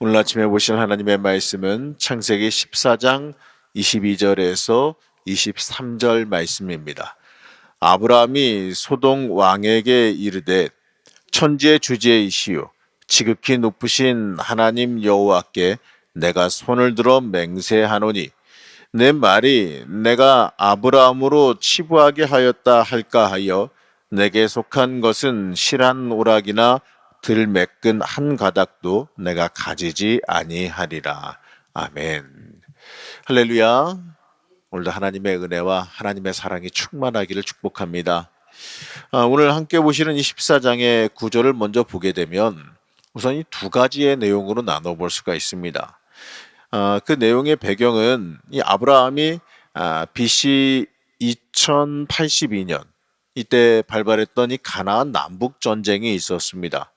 오늘 아침에 보실 하나님의 말씀은 창세기 14장 22절에서 23절 말씀입니다. 아브라함이 소동 왕에게 이르되 천지의 주제이시요 지극히 높으신 하나님 여호와께 내가 손을 들어 맹세하노니 내 말이 내가 아브라함으로 치부하게 하였다 할까 하여 내게 속한 것은 실한 오락이나 들 매끈 한 가닥도 내가 가지지 아니하리라. 아멘. 할렐루야. 오늘도 하나님의 은혜와 하나님의 사랑이 충만하기를 축복합니다. 오늘 함께 보시는 이 14장의 구절을 먼저 보게 되면 우선 이 두 가지의 내용으로 나눠볼 수가 있습니다. 그 내용의 배경은 이 아브라함이 BC 2082년 이때 발발했던 이 가나안 남북 전쟁이 있었습니다.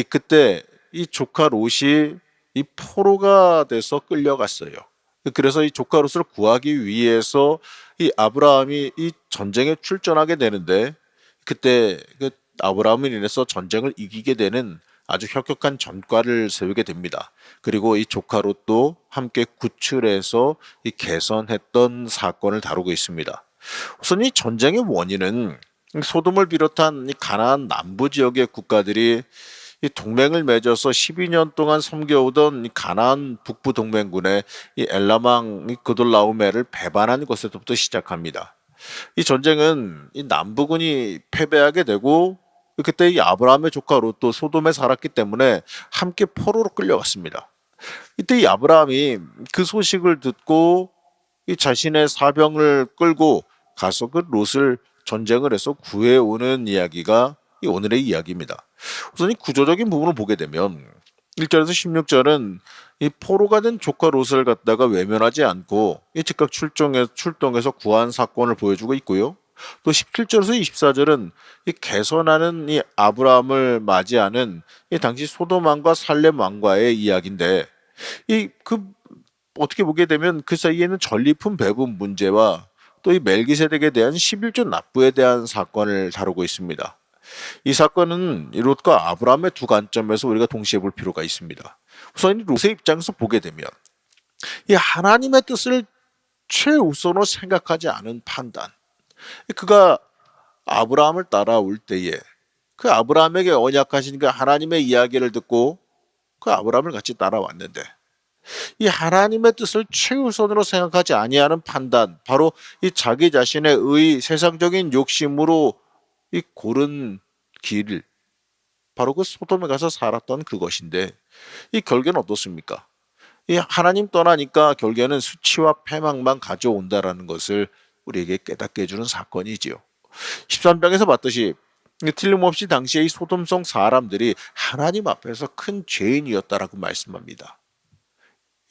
그때 이 조카 롯이 이 포로가 돼서 끌려갔어요. 그래서 이 조카 롯을 구하기 위해서 이 아브라함이 이 전쟁에 출전하게 되는데 그때 그 아브라함을 인해서 전쟁을 이기게 되는 아주 혁혁한 전과를 세우게 됩니다. 그리고 이 조카 롯도 함께 구출해서 이 개선했던 사건을 다루고 있습니다. 우선 이 전쟁의 원인은 소돔을 비롯한 이 가나안 남부 지역의 국가들이 이 동맹을 맺어서 12년 동안 섬겨오던 이 가나안 북부 동맹군의 이 엘라망 이 그돌라오메를 배반한 것에서부터 시작합니다. 이 전쟁은 이 남부군이 패배하게 되고 그때 이 아브라함의 조카 롯도 소돔에 살았기 때문에 함께 포로로 끌려갔습니다. 이때 이 아브라함이 그 소식을 듣고 이 자신의 사병을 끌고 가서 그 롯을 전쟁을 해서 구해오는 이야기가 이 오늘의 이야기입니다. 우선 이 구조적인 부분을 보게 되면 1절에서 16절은 이 포로가 된 조카 롯을 갖다가 외면하지 않고 이 즉각 출동해서 구한 사건을 보여주고 있고요. 또 17절에서 24절은 이 개선하는 이 아브라함을 맞이하는 이 당시 소돔 왕과 살렘 왕과의 이야기인데 어떻게 보게 되면 그 사이에는 전리품 배분 문제와 또 이 멜기세덱에 대한 11조 납부에 대한 사건을 다루고 있습니다. 이 사건은 이 롯과 아브라함의 두 관점에서 우리가 동시에 볼 필요가 있습니다. 우선 이 롯의 입장에서 보게 되면 이 하나님의 뜻을 최우선으로 생각하지 않은 판단. 그가 아브라함을 따라올 때에 그 아브라함에게 언약하신 그 하나님의 이야기를 듣고 그 아브라함을 같이 따라왔는데 이 하나님의 뜻을 최우선으로 생각하지 아니하는 판단, 바로 이 자기 자신의 세상적인 욕심으로 이 고른 길, 바로 그 소돔에 가서 살았던 그것인데 이 결과는 어떻습니까? 이 하나님 떠나니까 결국에는 수치와 패망만 가져온다라는 것을 우리에게 깨닫게 해주는 사건이지요. 13장에서 봤듯이 틀림없이 당시에 이 소돔성 사람들이 하나님 앞에서 큰 죄인이었다라고 말씀합니다.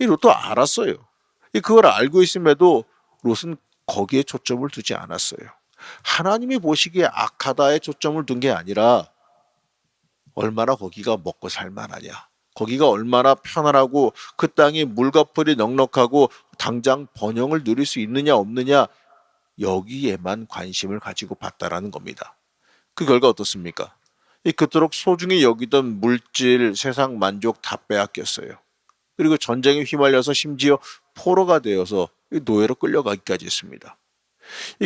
이 롯도 알았어요. 그걸 알고 있음에도 롯은 거기에 초점을 두지 않았어요. 하나님이 보시기에 악하다에 초점을 둔 게 아니라 얼마나 거기가 먹고 살만하냐, 거기가 얼마나 편안하고 그 땅이 물과 풀이 넉넉하고 당장 번영을 누릴 수 있느냐 없느냐, 여기에만 관심을 가지고 봤다라는 겁니다. 그 결과 어떻습니까? 그토록 소중히 여기던 물질, 세상 만족 다 빼앗겼어요. 그리고 전쟁에 휘말려서 심지어 포로가 되어서 노예로 끌려가기까지 했습니다.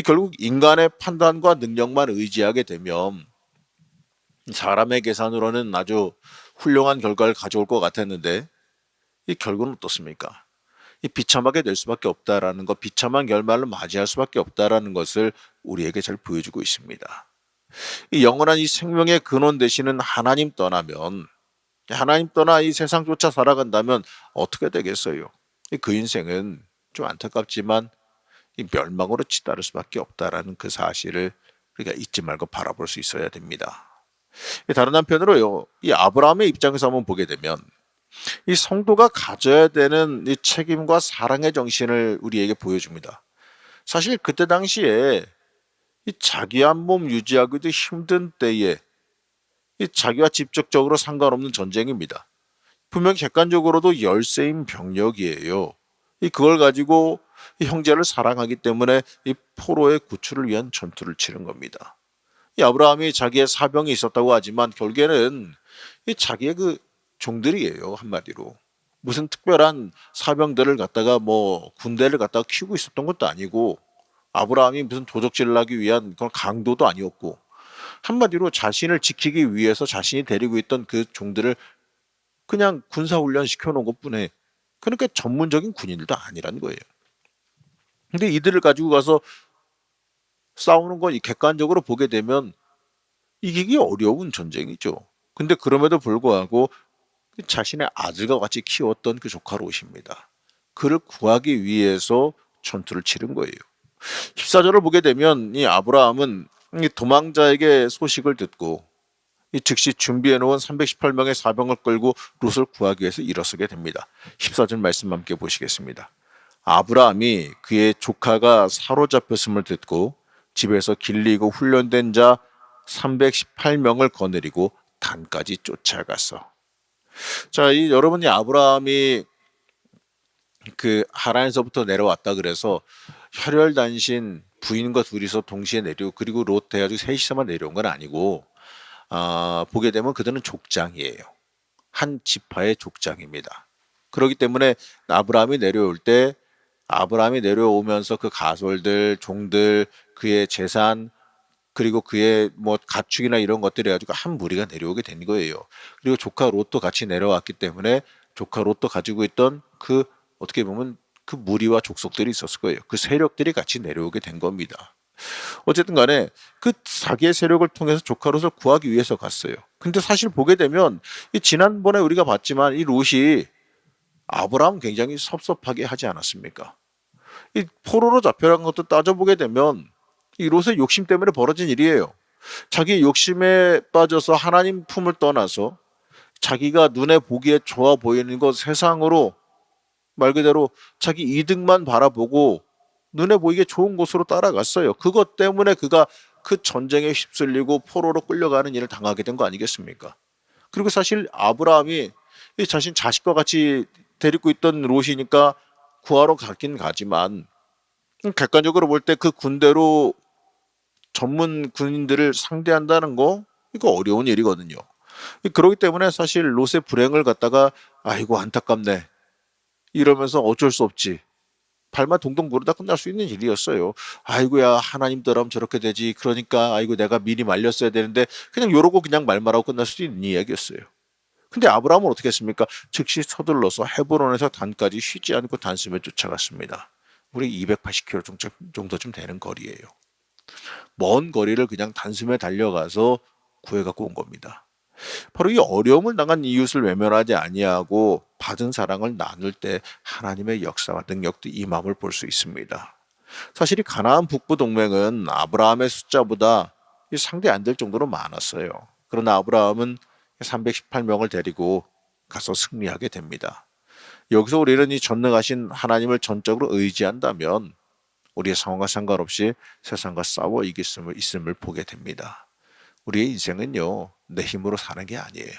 결국 인간의 판단과 능력만 의지하게 되면 사람의 계산으로는 아주 훌륭한 결과를 가져올 것 같았는데 이 결과는 어떻습니까? 비참하게 될 수밖에 없다라는 것, 비참한 결말을 맞이할 수밖에 없다라는 것을 우리에게 잘 보여주고 있습니다. 영원한 이 생명의 근원 되시는 하나님 떠나면, 하나님 떠나 이 세상조차 살아간다면 어떻게 되겠어요? 그 인생은 좀 안타깝지만 이 멸망으로 치달을 수밖에 없다라는 그 사실을 우리가 잊지 말고 바라볼 수 있어야 됩니다. 다른 한편으로요, 이 아브라함의 입장에서 한번 보게 되면 이 성도가 가져야 되는 이 책임과 사랑의 정신을 우리에게 보여줍니다. 사실 그때 당시에 이 자기 한 몸 유지하기도 힘든 때에 이 자기와 직접적으로 상관없는 전쟁입니다. 분명 객관적으로도 열세인 병력이에요. 그걸 가지고 이 형제를 사랑하기 때문에 이 포로의 구출을 위한 전투를 치른 겁니다. 이 아브라함이 자기의 사병이 있었다고 하지만 결국에는 이 자기의 그 종들이에요, 한마디로. 무슨 특별한 사병들을 갖다가 뭐 군대를 갖다가 키우고 있었던 것도 아니고 아브라함이 무슨 도적질을 하기 위한 그런 강도도 아니었고 한마디로 자신을 지키기 위해서 자신이 데리고 있던 그 종들을 그냥 군사훈련 시켜놓은 것뿐에 그러니까 전문적인 군인들도 아니란 거예요. 근데 이들을 가지고 가서 싸우는 건 객관적으로 보게 되면 이기기 어려운 전쟁이죠. 근데 그럼에도 불구하고 자신의 아들과 같이 키웠던 그 조카 롯입니다. 그를 구하기 위해서 전투를 치른 거예요. 14절을 보게 되면 이 아브라함은 이 도망자에게 소식을 듣고 이 즉시 준비해 놓은 318명의 사병을 끌고 롯을 구하기 위해서 일어서게 됩니다. 14절 말씀 함께 보시겠습니다. 아브라함이 그의 조카가 사로잡혔음을 듣고 집에서 길리고 훈련된 자 318명을 거느리고 단까지 쫓아갔어. 자, 이 여러분이 아브라함이 그 하란에서부터 내려왔다 그래서 혈혈단신 부인과 둘이서 동시에 내려오고 그리고 롯 해가지고 셋이서만 내려온 건 아니고 보게 되면 그들은 족장이에요. 한 지파의 족장입니다. 그렇기 때문에 아브라함이 내려올 때 아브라함이 내려오면서 그 가솔들, 종들, 그의 재산 그리고 그의 뭐 가축이나 이런 것들이 가지고 한 무리가 내려오게 된 거예요. 그리고 조카 롯도 같이 내려왔기 때문에 조카 롯도 가지고 있던 그 어떻게 보면 그 무리와 족속들이 있었을 거예요. 그 세력들이 같이 내려오게 된 겁니다. 어쨌든 간에 그 자기의 세력을 통해서 조카 롯을 구하기 위해서 갔어요. 근데 사실 보게 되면 이 지난번에 우리가 봤지만 이 롯이 아브라함 굉장히 섭섭하게 하지 않았습니까? 이 포로로 잡혀간 것도 따져보게 되면 이 롯의 욕심 때문에 벌어진 일이에요. 자기 욕심에 빠져서 하나님 품을 떠나서 자기가 눈에 보기에 좋아 보이는 것 세상으로 말 그대로 자기 이득만 바라보고 눈에 보이게 좋은 곳으로 따라갔어요. 그것 때문에 그가 그 전쟁에 휩쓸리고 포로로 끌려가는 일을 당하게 된 거 아니겠습니까? 그리고 사실 아브라함이 자신 자식과 같이 데리고 있던 롯이니까 구하러 가긴 가지만 객관적으로 볼 때 그 군대로 전문 군인들을 상대한다는 거 이거 어려운 일이거든요. 그렇기 때문에 사실 롯의 불행을 갖다가 아이고 안타깝네 이러면서 어쩔 수 없지 발만 동동 구르다 끝날 수 있는 일이었어요. 아이고야 하나님처럼 저렇게 되지 그러니까 아이고 내가 미리 말렸어야 되는데 그냥 요러고 그냥 말말하고 끝날 수도 있는 이야기였어요. 근데 아브라함은 어떻게 했습니까? 즉시 서둘러서 헤브론에서 단까지 쉬지 않고 단숨에 쫓아갔습니다. 우리 280km 정도쯤 되는 거리예요. 먼 거리를 그냥 단숨에 달려가서 구해갖고 온 겁니다. 바로 이 어려움을 당한 이웃을 외면하지 아니하고 받은 사랑을 나눌 때 하나님의 역사와 능력도 임함을 볼 수 있습니다. 사실 이 가나안 북부 동맹은 아브라함의 숫자보다 상대 안 될 정도로 많았어요. 그러나 아브라함은 318명을 데리고 가서 승리하게 됩니다. 여기서 우리는 이 전능하신 하나님을 전적으로 의지한다면 우리의 상황과 상관없이 세상과 싸워 이길 수 있음을 보게 됩니다. 우리의 인생은요, 내 힘으로 사는 게 아니에요.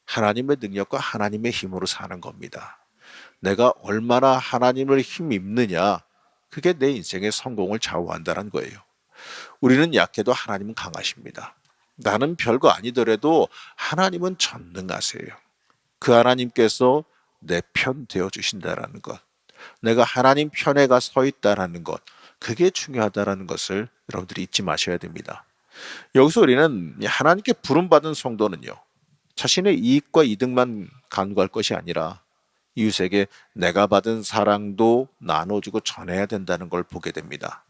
하나님의 능력과 하나님의 힘으로 사는 겁니다. 내가 얼마나 하나님을 힘입느냐, 그게 내 인생의 성공을 좌우한다는 거예요. 우리는 약해도 하나님은 강하십니다. 나는 별거 아니더라도 하나님은 전능하세요. 그 하나님께서 내 편 되어 주신다라는 것, 내가 하나님 편에 가 서 있다라는 것, 그게 중요하다라는 것을 여러분들이 잊지 마셔야 됩니다. 여기서 우리는 하나님께 부름받은 성도는요, 자신의 이익과 이득만 간구할 것이 아니라 이웃에게 내가 받은 사랑도 나눠주고 전해야 된다는 걸 보게 됩니다.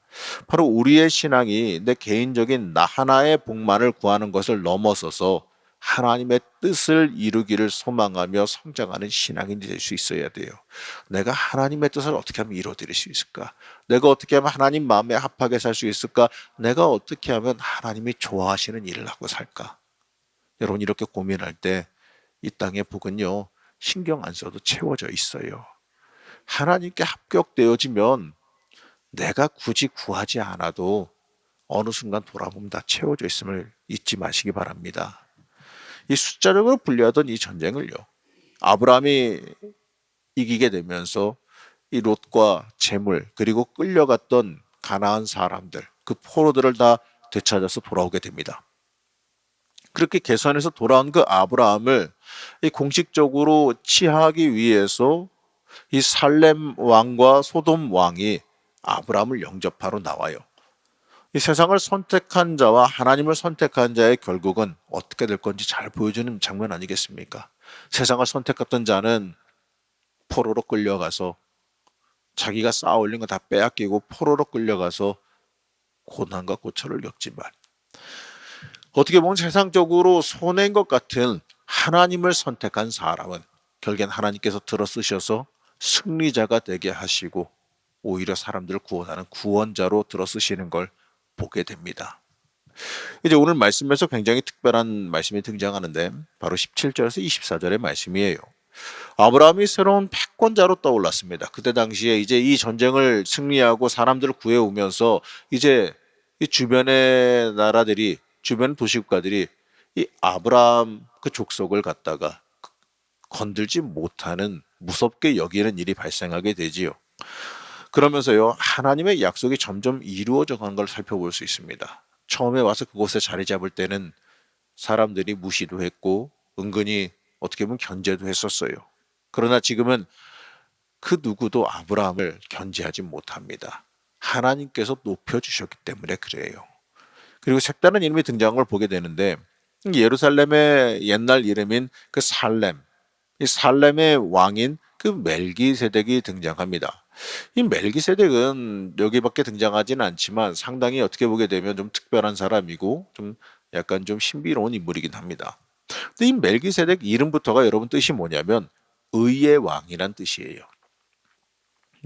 바로 우리의 신앙이 내 개인적인 나 하나의 복만을 구하는 것을 넘어서서 하나님의 뜻을 이루기를 소망하며 성장하는 신앙이 될 수 있어야 돼요. 내가 하나님의 뜻을 어떻게 하면 이루어드릴 수 있을까? 내가 어떻게 하면 하나님 마음에 합하게 살 수 있을까? 내가 어떻게 하면 하나님이 좋아하시는 일을 하고 살까? 여러분 이렇게 고민할 때 이 땅의 복은요, 신경 안 써도 채워져 있어요. 하나님께 합격되어지면 내가 굳이 구하지 않아도 어느 순간 돌아보면 다 채워져 있음을 잊지 마시기 바랍니다. 이 숫자적으로 불리하던 이 전쟁을요, 아브라함이 이기게 되면서 이 롯과 재물 그리고 끌려갔던 가나안 사람들 그 포로들을 다 되찾아서 돌아오게 됩니다. 그렇게 개선해서 돌아온 그 아브라함을 이 공식적으로 치하하기 위해서 이 살렘 왕과 소돔 왕이 아브라함을 영접하러 나와요. 이 세상을 선택한 자와 하나님을 선택한 자의 결국은 어떻게 될 건지 잘 보여주는 장면 아니겠습니까? 세상을 선택했던 자는 포로로 끌려가서 자기가 쌓아 올린 거 다 빼앗기고 포로로 끌려가서 고난과 고초를 겪지만, 어떻게 보면 세상적으로 손해인 것 같은 하나님을 선택한 사람은 결국엔 하나님께서 들어쓰셔서 승리자가 되게 하시고 오히려 사람들을 구원하는 구원자로 들어쓰시는 걸 보게 됩니다. 이제 오늘 말씀에서 굉장히 특별한 말씀이 등장하는데 바로 17절에서 24절의 말씀이에요. 아브라함이 새로운 패권자로 떠올랐습니다. 그때 당시에 이제 이 전쟁을 승리하고 사람들을 구해오면서 이제 이 주변의 나라들이, 주변 도시국가들이 이 아브라함 그 족속을 갖다가 건들지 못하는, 무섭게 여기는 일이 발생하게 되지요. 그러면서요, 하나님의 약속이 점점 이루어져 가는 걸 살펴볼 수 있습니다. 처음에 와서 그곳에 자리 잡을 때는 사람들이 무시도 했고 은근히 어떻게 보면 견제도 했었어요. 그러나 지금은 그 누구도 아브라함을 견제하지 못합니다. 하나님께서 높여주셨기 때문에 그래요. 그리고 색다른 이름이 등장한 걸 보게 되는데, 예루살렘의 옛날 이름인 그 살렘, 이 살렘의 왕인 그 멜기세덱이 등장합니다. 이 멜기세덱은 여기밖에 등장하지는 않지만 상당히 어떻게 보게 되면 좀 특별한 사람이고 좀 약간 좀 신비로운 인물이긴 합니다. 근데 이 멜기세덱 이름부터가 여러분 뜻이 뭐냐면 의의 왕이란 뜻이에요.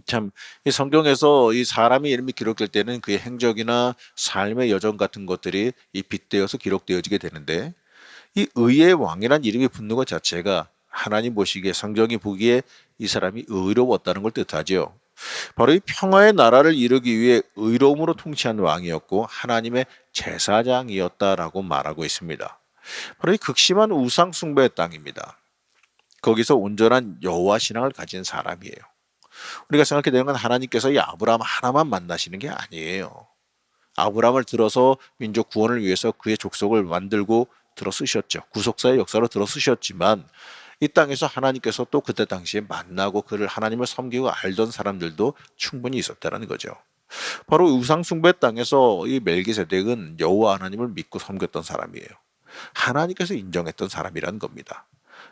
참, 이 성경에서 이 사람의 이름이 기록될 때는 그의 행적이나 삶의 여정 같은 것들이 이 빗대어서 기록되어지게 되는데, 이 의의 왕이란 이름이 붙는 것 자체가 하나님 보시기에, 성경이 보기에 이 사람이 의로웠다는 걸 뜻하죠. 바로 이 평화의 나라를 이루기 위해 의로움으로 통치한 왕이었고 하나님의 제사장이었다라고 말하고 있습니다. 바로 이 극심한 우상 숭배의 땅입니다. 거기서 온전한 여호와 신앙을 가진 사람이에요. 우리가 생각해 되는 건 하나님께서 이 아브라함 하나만 만나시는 게 아니에요. 아브라함을 들어서 민족 구원을 위해서 그의 족속을 만들고 들어 쓰셨죠. 구속사의 역사로 들어 쓰셨지만 이 땅에서 하나님께서 또 그때 당시에 만나고 그를 하나님을 섬기고 알던 사람들도 충분히 있었다는 거죠. 바로 우상 숭배 땅에서 이 멜기세덱은 여호와 하나님을 믿고 섬겼던 사람이에요. 하나님께서 인정했던 사람이라는 겁니다.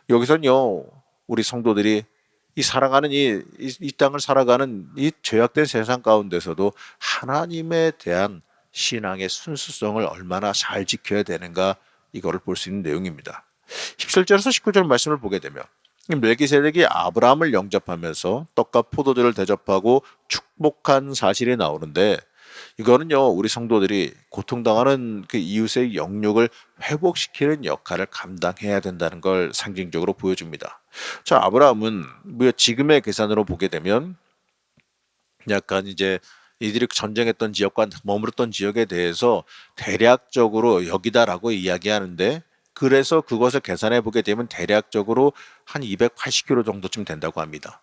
여기서는요, 우리 성도들이 이 살아가는 이 땅을 살아가는 이 죄악된 세상 가운데서도 하나님에 대한 신앙의 순수성을 얼마나 잘 지켜야 되는가, 이거를 볼 수 있는 내용입니다. 17절에서 19절 말씀을 보게 되면 멜기세덱이 아브라함을 영접하면서 떡과 포도주를 대접하고 축복한 사실이 나오는데, 이거는요, 우리 성도들이 고통당하는 그 이웃의 영육을 회복시키는 역할을 감당해야 된다는 걸 상징적으로 보여줍니다. 자, 아브라함은 뭐 지금의 계산으로 보게 되면 약간 이제 이들이 전쟁했던 지역과 머물렀던 지역에 대해서 대략적으로 여기다라고 이야기하는데, 그래서 그것을 계산해 보게 되면 대략적으로 한 280km 정도쯤 된다고 합니다.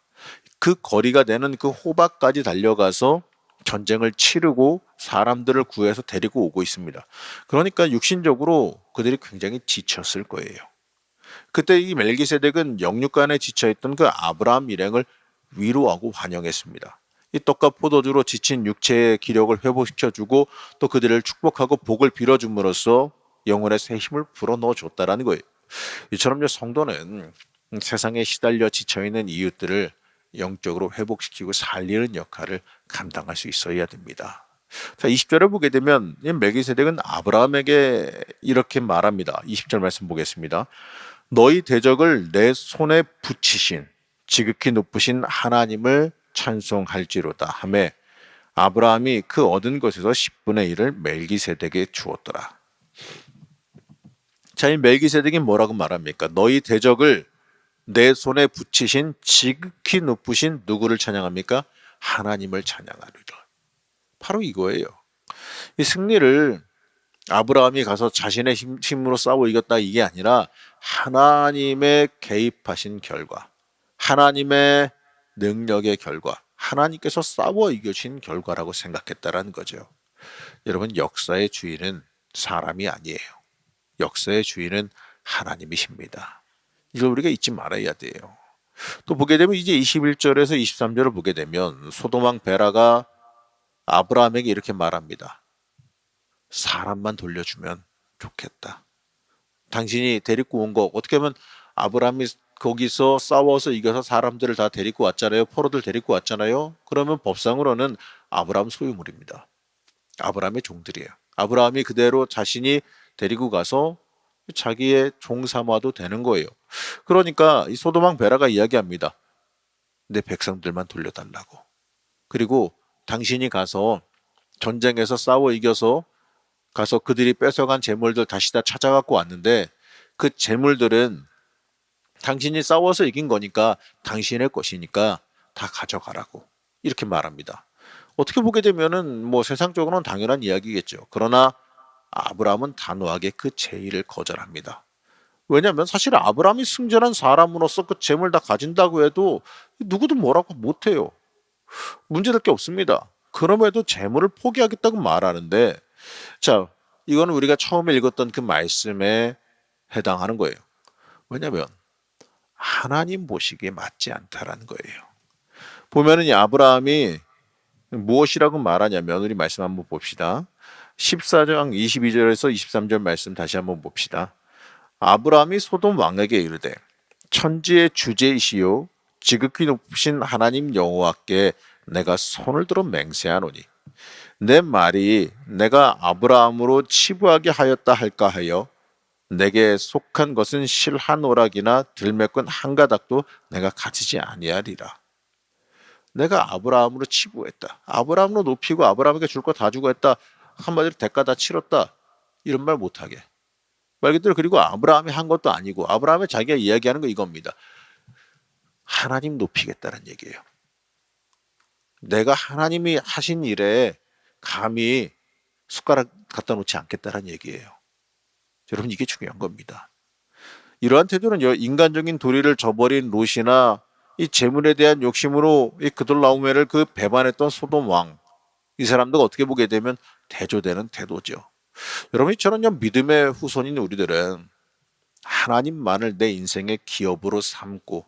그 거리가 되는 그 호박까지 달려가서 전쟁을 치르고 사람들을 구해서 데리고 오고 있습니다. 그러니까 육신적으로 그들이 굉장히 지쳤을 거예요. 그때 이 멜기세덱은 영육간에 지쳐있던 그 아브라함 일행을 위로하고 환영했습니다. 이 떡과 포도주로 지친 육체의 기력을 회복시켜주고 또 그들을 축복하고 복을 빌어줌으로써 영혼의 새 힘을 불어넣어 줬다라는 거예요. 이처럼 성도는 세상에 시달려 지쳐있는 이웃들을 영적으로 회복시키고 살리는 역할을 감당할 수 있어야 됩니다. 자, 20절을 보게 되면 이 멜기세덱은 아브라함에게 이렇게 말합니다. 20절 말씀 보겠습니다. 너희 대적을 내 손에 붙이신 지극히 높으신 하나님을 찬송할지로다 하매 아브라함이 그 얻은 것에서 10분의 1을 멜기세덱에게 주었더라. 자, 이 멜기세덱이 뭐라고 말합니까? 너희 대적을 내 손에 붙이신 지극히 높으신 누구를 찬양합니까? 하나님을 찬양하리라. 바로 이거예요. 이 승리를 아브라함이 가서 자신의 힘으로 싸워 이겼다, 이게 아니라 하나님의 개입하신 결과, 하나님의 능력의 결과, 하나님께서 싸워 이겨진 결과라고 생각했다라는 거죠. 여러분, 역사의 주인은 사람이 아니에요. 역사의 주인은 하나님이십니다. 이걸 우리가 잊지 말아야 돼요. 또 보게 되면 이제 21절에서 23절을 보게 되면 소돔 왕 베라가 아브라함에게 이렇게 말합니다. 사람만 돌려주면 좋겠다. 당신이 데리고 온 거 어떻게 하면 아브라함이 거기서 싸워서 이겨서 사람들을 다 데리고 왔잖아요. 포로들 데리고 왔잖아요. 그러면 법상으로는 아브라함 소유물입니다. 아브라함의 종들이에요. 아브라함이 그대로 자신이 데리고 가서 자기의 종 삼아도 되는 거예요. 그러니까 이 소돔 왕 베라가 이야기합니다. 내 백성들만 돌려달라고. 그리고 당신이 가서 전쟁에서 싸워 이겨서 가서 그들이 뺏어간 재물들 다시 다 찾아갖고 왔는데 그 재물들은 당신이 싸워서 이긴 거니까 당신의 것이니까 다 가져가라고 이렇게 말합니다. 어떻게 보게 되면은 뭐 세상적으로는 당연한 이야기겠죠. 그러나 아브라함은 단호하게 그 제의를 거절합니다. 왜냐하면 사실 아브라함이 승전한 사람으로서 그 재물 다 가진다고 해도 누구도 뭐라고 못해요. 문제될 게 없습니다. 그럼에도 재물을 포기하겠다고 말하는데 자, 이거는 우리가 처음에 읽었던 그 말씀에 해당하는 거예요. 왜냐하면 하나님 보시기에 맞지 않다라는 거예요. 보면은 이 아브라함이 무엇이라고 말하냐면 우리 말씀 한번 봅시다. 14장 22절에서 23절 말씀 다시 한번 봅시다. 아브라함이 소돔 왕에게 이르되 천지의 주제이시요 지극히 높으신 하나님 여호와께 내가 손을 들어 맹세하노니 내 말이 내가 아브라함으로 치부하게 하였다 할까 하여 내게 속한 것은 실 한 오락이나 들매꾼 한 가닥도 내가 가지지 아니하리라. 내가 아브라함으로 치부했다. 아브라함으로 높이고 아브라함에게 줄 거 다 주고 했다. 한마디로 대가 다 치렀다. 이런 말 못하게. 말 그대로 그리고 아브라함이 한 것도 아니고 아브라함이 자기가 이야기하는 거 이겁니다. 하나님 높이겠다는 얘기예요. 내가 하나님이 하신 일에 감히 숟가락 갖다 놓지 않겠다는 얘기예요. 여러분 이게 중요한 겁니다. 이러한 태도는 인간적인 도리를 저버린 롯이나 이 재물에 대한 욕심으로 이 그돌라오메를 그 배반했던 소돔 왕, 이 사람들 어떻게 보게 되면 대조되는 태도죠. 여러분 이처럼 믿음의 후손인 우리들은 하나님만을 내 인생의 기업으로 삼고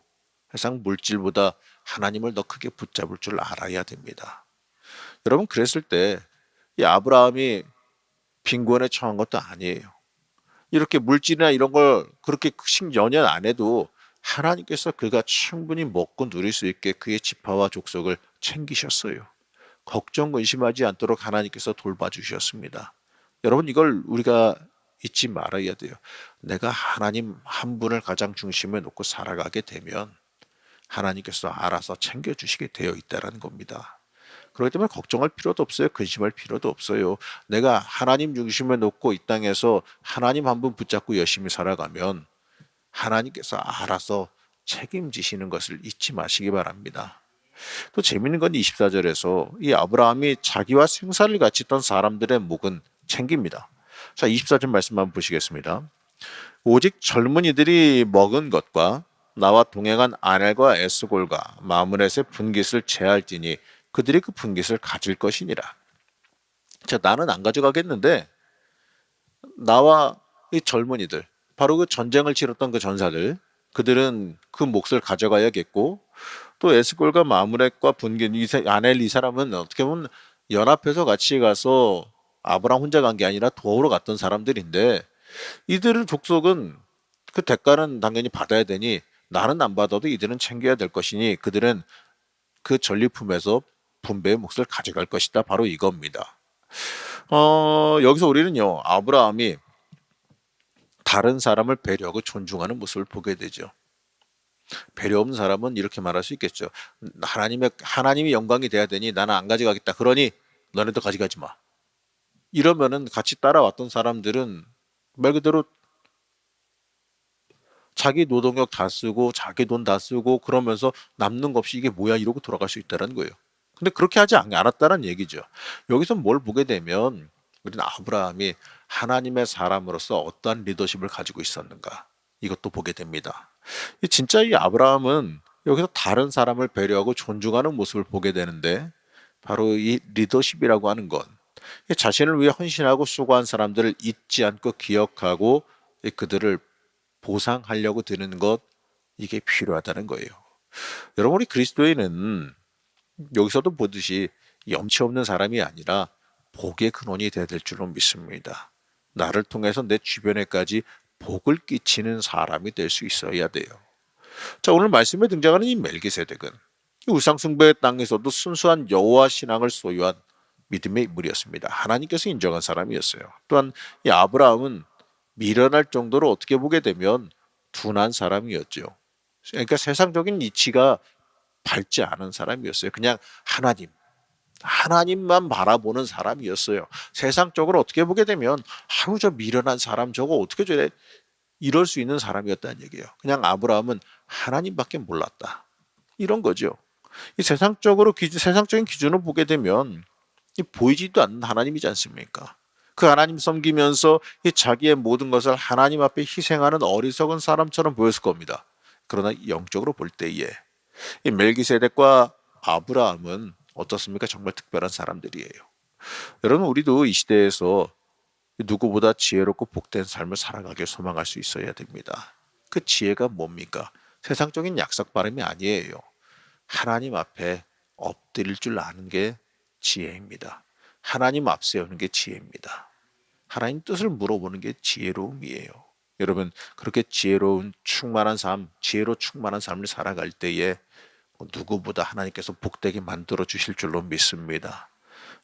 세상 물질보다 하나님을 더 크게 붙잡을 줄 알아야 됩니다. 여러분 그랬을 때 이 아브라함이 빈곤에 처한 것도 아니에요. 이렇게 물질이나 이런 걸 그렇게 연연 안 해도 하나님께서 그가 충분히 먹고 누릴 수 있게 그의 지파와 족속을 챙기셨어요. 걱정 근심하지 않도록 하나님께서 돌봐주셨습니다. 여러분 이걸 우리가 잊지 말아야 돼요. 내가 하나님 한 분을 가장 중심에 놓고 살아가게 되면 하나님께서 알아서 챙겨주시게 되어 있다는 겁니다. 그렇기 때문에 걱정할 필요도 없어요. 근심할 필요도 없어요. 내가 하나님 중심에 놓고 이 땅에서 하나님 한 분 붙잡고 열심히 살아가면 하나님께서 알아서 책임지시는 것을 잊지 마시기 바랍니다. 또 재미있는 건 24절에서 이 아브라함이 자기와 생사를 같이 있던 사람들의 목은 챙깁니다. 자, 24절 말씀 한번 보시겠습니다. 오직 젊은이들이 먹은 것과 나와 동행한 아넬과 에스골과 마므렛의 분깃을 제할지니 그들이 그 분깃을 가질 것이니라. 자, 나는 안 가져가겠는데 나와 이 젊은이들, 바로 그 전쟁을 치렀던 그 전사들, 그들은 그 몫을 가져가야겠고 또 에스골과 마므렛과 분깃, 아넬 이 사람은 어떻게 보면 연합해서 같이 가서 아브라함 혼자 간 게 아니라 도우러 갔던 사람들인데 이들의 족속은 그 대가는 당연히 받아야 되니 나는 안 받아도 이들은 챙겨야 될 것이니 그들은 그 전리품에서 분배의 몫을 가져갈 것이다. 바로 이겁니다. 여기서 우리는요, 아브라함이 다른 사람을 배려하고 존중하는 모습을 보게 되죠. 배려 없는 사람은 이렇게 말할 수 있겠죠. 하나님이 영광이 돼야 되니 나는 안 가져가겠다. 그러니 너네도 가져가지 마. 이러면은 같이 따라왔던 사람들은 말 그대로 자기 노동력 다 쓰고 자기 돈 다 쓰고 그러면서 남는 거 없이 이게 뭐야 이러고 돌아갈 수 있다는 거예요. 근데 그렇게 하지 않았다는 얘기죠. 여기서 뭘 보게 되면 우리는 아브라함이 하나님의 사람으로서 어떠한 리더십을 가지고 있었는가 이것도 보게 됩니다. 진짜 이 아브라함은 여기서 다른 사람을 배려하고 존중하는 모습을 보게 되는데 바로 이 리더십이라고 하는 건 자신을 위해 헌신하고 수고한 사람들을 잊지 않고 기억하고 그들을 보상하려고 드는 것, 이게 필요하다는 거예요. 여러분, 우리 그리스도인은 여기서도 보듯이 염치 없는 사람이 아니라 복의 근원이 되어야 될 줄로 믿습니다. 나를 통해서 내 주변에까지 복을 끼치는 사람이 될 수 있어야 돼요. 자, 오늘 말씀에 등장하는 이 멜기세덱은 이 우상숭배의 땅에서도 순수한 여호와 신앙을 소유한 믿음의 인물이었습니다. 하나님께서 인정한 사람이었어요. 또한 이 아브라함은 미련할 정도로 어떻게 보게 되면 둔한 사람이었죠. 그러니까 세상적인 이치가 밝지 않은 사람이었어요. 그냥 하나님만 바라보는 사람이었어요. 세상적으로 어떻게 보게 되면 아유, 저 미련한 사람 저거 어떻게 저래, 이럴 수 있는 사람이었다는 얘기예요. 그냥 아브라함은 하나님밖에 몰랐다, 이런 거죠. 이 세상적인 기준을 보게 되면 이 보이지도 않는 하나님이지 않습니까? 그 하나님 섬기면서 이 자기의 모든 것을 하나님 앞에 희생하는 어리석은 사람처럼 보였을 겁니다. 그러나 영적으로 볼 때에 이 멜기세덱과 아브라함은 어떻습니까? 정말 특별한 사람들이에요. 여러분, 우리도 이 시대에서 누구보다 지혜롭고 복된 삶을 살아가길 소망할 수 있어야 됩니다. 그 지혜가 뭡니까? 세상적인 약삭 발음이 아니에요. 하나님 앞에 엎드릴 줄 아는 게 지혜입니다. 하나님 앞세우는 게 지혜입니다. 하나님 뜻을 물어보는 게 지혜로움이에요. 여러분, 그렇게 지혜로 충만한 삶을 살아갈 때에 누구보다 하나님께서 복되게 만들어 주실 줄로 믿습니다.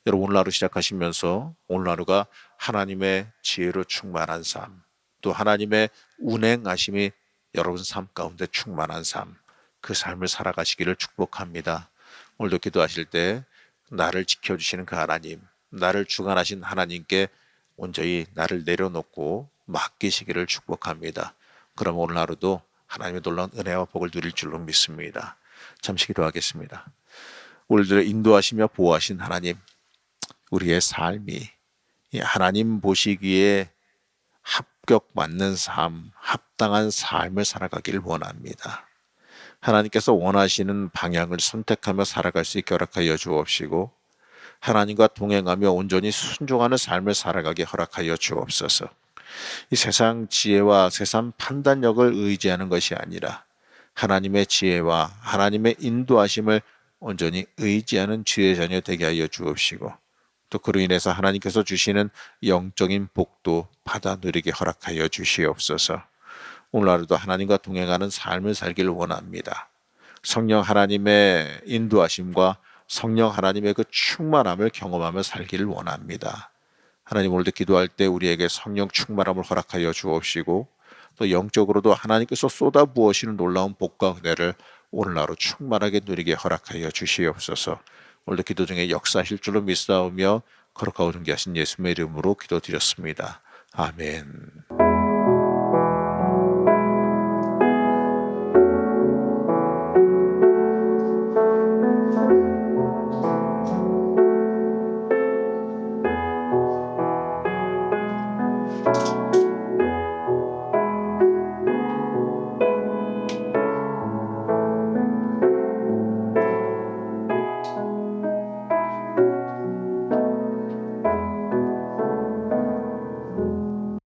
여러분, 오늘 하루 시작하시면서 오늘 하루가 하나님의 지혜로 충만한 삶, 또 하나님의 운행하심이 여러분 삶 가운데 충만한 삶, 그 삶을 살아가시기를 축복합니다. 오늘도 기도하실 때 나를 지켜주시는 그 하나님, 나를 주관하신 하나님께 온전히 나를 내려놓고 맡기시기를 축복합니다. 그럼 오늘 하루도 하나님의 놀라운 은혜와 복을 누릴 줄로 믿습니다. 잠시 기도하겠습니다. 우리들을 인도하시며 보호하신 하나님, 우리의 삶이 하나님 보시기에 합격 맞는 삶, 합당한 삶을 살아가길 원합니다. 하나님께서 원하시는 방향을 선택하며 살아갈 수 있게 허락하여 주옵시고, 하나님과 동행하며 온전히 순종하는 삶을 살아가게 허락하여 주옵소서. 이 세상 지혜와 세상 판단력을 의지하는 것이 아니라 하나님의 지혜와 하나님의 인도하심을 온전히 의지하는 주의 자녀 되게 하여 주옵시고, 또 그로 인해서 하나님께서 주시는 영적인 복도 받아 누리게 허락하여 주시옵소서. 오늘 하루도 하나님과 동행하는 삶을 살기를 원합니다. 성령 하나님의 인도하심과 성령 하나님의 그 충만함을 경험하며 살기를 원합니다. 하나님, 오늘도 기도할 때 우리에게 성령 충만함을 허락하여 주옵시고, 또 영적으로도 하나님께서 쏟아부으시는 놀라운 복과 은혜를 오늘 하루 충만하게 누리게 허락하여 주시옵소서. 오늘도 기도 중에 역사하실 줄로 믿사오며 거룩하고 존귀하신 예수님의 이름으로 기도드렸습니다. 아멘.